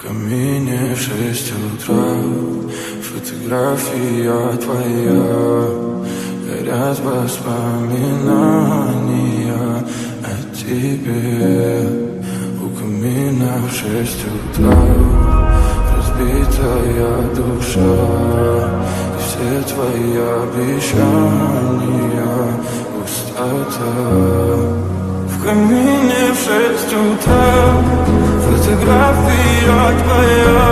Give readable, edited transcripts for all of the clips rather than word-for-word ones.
камине в 6 утра, фотография твоя, горят воспоминания о тебе. У камина в 6 утра разбитая душа, и все твои обещания пустота. В камине в 6 утра фотография твоя,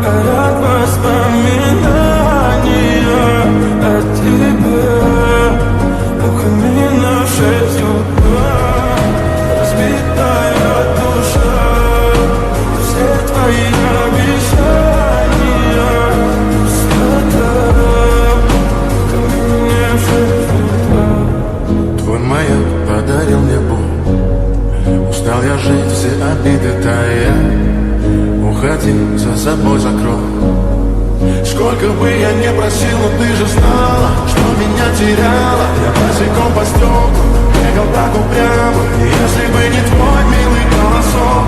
горят воспоминания о тебе. У камина в 6 утра разбитая душа, все твои обещания пустота. В камине в 6 утра. Твой маяк подарил мне боль. Устал я жить, все обиды тая. Уходи, за собой закрой. Сколько бы я не просил, но ты же знала, что меня теряла. Я босиком по стеклу бегал так упрямо. И если бы не твой милый голосок,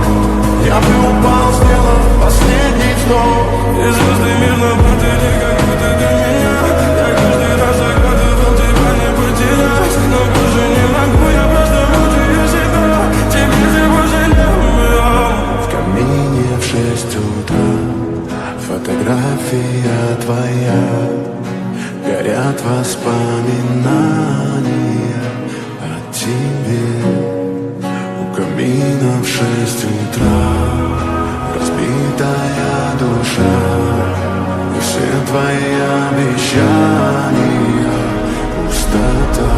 я бы упал, сделал последний вздох. И звезды мирно падали, как будто до меня. Я каждый раз загадывал тебя не потерять, но больше не могу, я просто мучаю себя. Тебе всего жалею. В камине в 6 утра фотография твоя, горят воспоминания о тебе. У камина в 6 утра разбитая душа, и все твои обещания пустота.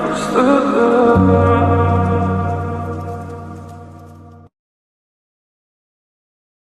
Пустота.